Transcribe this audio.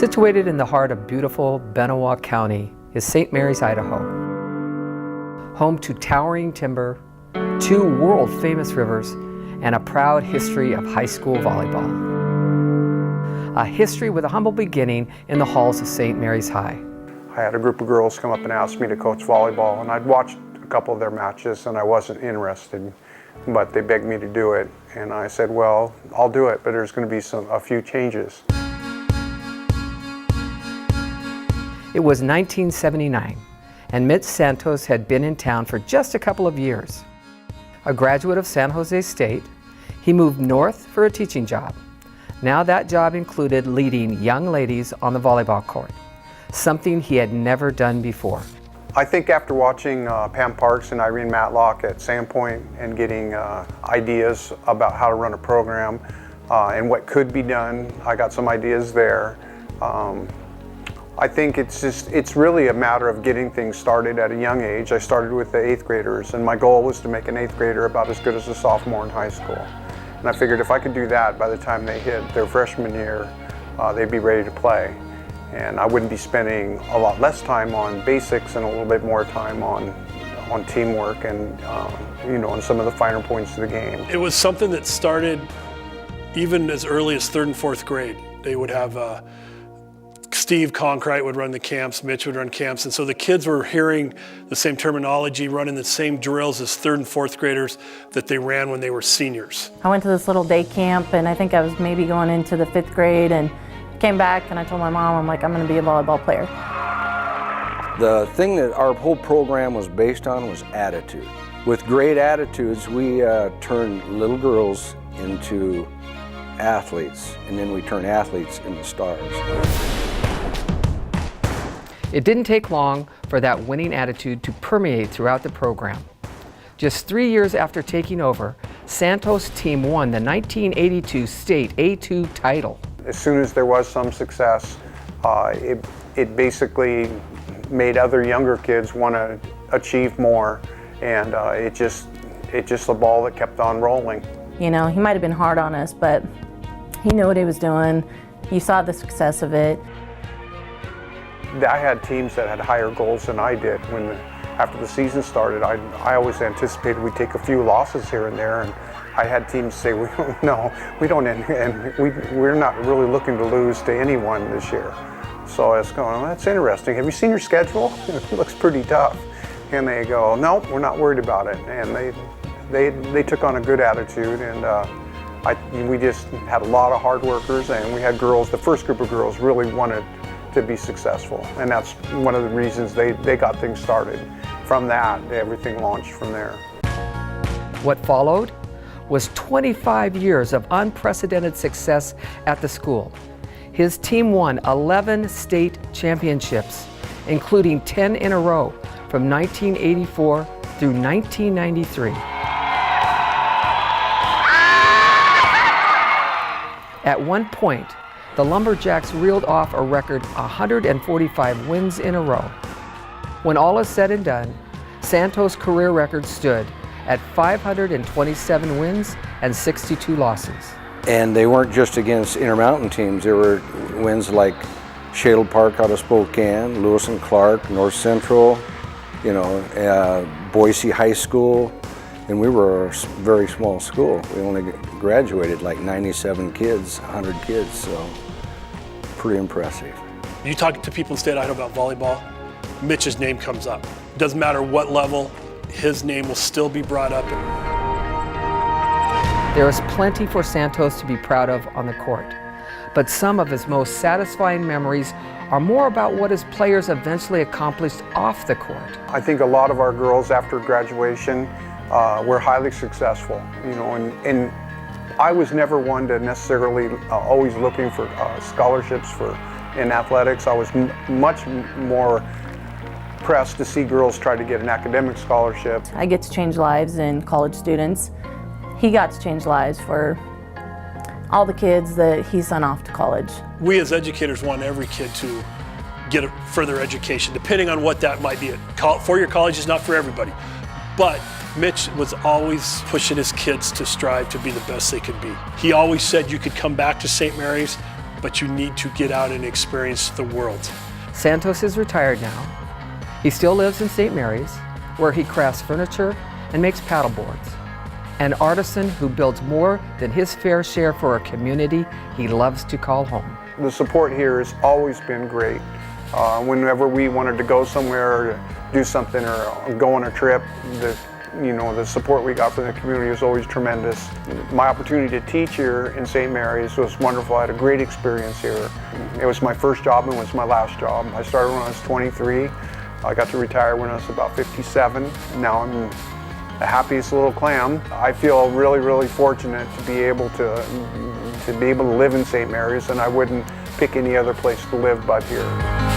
Situated in the heart of beautiful Benewah County is St. Mary's, Idaho. Home to towering timber, 2 world-famous rivers, and a proud history of high school volleyball. A history with a humble beginning in the halls of St. Mary's High. I had a group of girls come up and ask me to coach volleyball, and I'd watched a couple of their matches and I wasn't interested, but they begged me to do it. And I said, well, I'll do it, but there's going to be a few changes. It was 1979, and Mitch Santos had been in town for just a couple of years. A graduate of San Jose State, he moved north for a teaching job. Now that job included leading young ladies on the volleyball court, something he had never done before. I think after watching Pam Parks and Irene Matlock at Sandpoint and getting ideas about how to run a program and what could be done, I got some ideas there. I think it's really a matter of getting things started at a young age. I started with the 8th graders, and my goal was to make an 8th grader about as good as a sophomore in high school. And I figured if I could do that, by the time they hit their freshman year, they'd be ready to play. And I wouldn't be spending a lot less time on basics and a little bit more time on teamwork and on some of the finer points of the game. It was something that started even as early as 3rd and 4th grade. They would have Steve Conkrite would run the camps, Mitch would run camps, and so the kids were hearing the same terminology, running the same drills as 3rd and 4th graders that they ran when they were seniors. I went to this little day camp, and I think I was maybe going into the 5th grade, and came back and I told my mom, I'm like, I'm gonna be a volleyball player. The thing that our whole program was based on was attitude. With great attitudes, we turned little girls into athletes, and then we turn athletes into stars. It didn't take long for that winning attitude to permeate throughout the program. Just 3 years after taking over, Santos' team won the 1982 state A2 title. As soon as there was some success, it basically made other younger kids want to achieve more, and it's just a ball that kept on rolling. You know, he might have been hard on us, but he knew what he was doing. You saw the success of it. I had teams that had higher goals than I did. After the season started, I always anticipated we'd take a few losses here and there, and I had teams say, no, we don't, and we're not really looking to lose to anyone this year. So I was going, well, that's interesting. Have you seen your schedule? It looks pretty tough. And they go, no, we're not worried about it. And they took on a good attitude, and we just had a lot of hard workers, and we had girls, the first group of girls really wanted to be successful, and that's one of the reasons they got things started. From that, everything launched from there. What followed was 25 years of unprecedented success at the school. His team won 11 state championships, including 10 in a row from 1984 through 1993. At one point, the Lumberjacks reeled off a record 145 wins in a row. When all is said and done, Santos' career record stood at 527 wins and 62 losses. And they weren't just against Intermountain teams. There were wins like Shadle Park out of Spokane, Lewis and Clark, North Central, Boise High School. And we were a very small school. We only graduated like 97 kids, 100 kids, so pretty impressive. You talk to people in state Idaho about volleyball, Mitch's name comes up. Doesn't matter what level, his name will still be brought up. There is plenty for Santos to be proud of on the court, but some of his most satisfying memories are more about what his players eventually accomplished off the court. I think a lot of our girls after graduation were highly successful, and I was never one to necessarily always looking for scholarships in athletics. I was much more pressed to see girls try to get an academic scholarship. I get to change lives in college students. He got to change lives for all the kids that he sent off to college. We as educators want every kid to get a further education, depending on what that might be. Four-year college is not for everybody, but Mitch was always pushing his kids to strive to be the best they could be. He always said you could come back to St. Mary's, but you need to get out and experience the world. Santos is retired now. He still lives in St. Mary's, where he crafts furniture and makes paddle boards. An artisan who builds more than his fair share for a community he loves to call home. The support here has always been great. Whenever we wanted to go somewhere to do something or go on a trip, the support we got from the community was always tremendous. My opportunity to teach here in St. Mary's was wonderful. I had a great experience here. It was my first job and it was my last job. I started when I was 23. I got to retire when I was about 57. Now I'm the happiest little clam. I feel really, really fortunate to be able to live in St. Mary's, and I wouldn't pick any other place to live but here.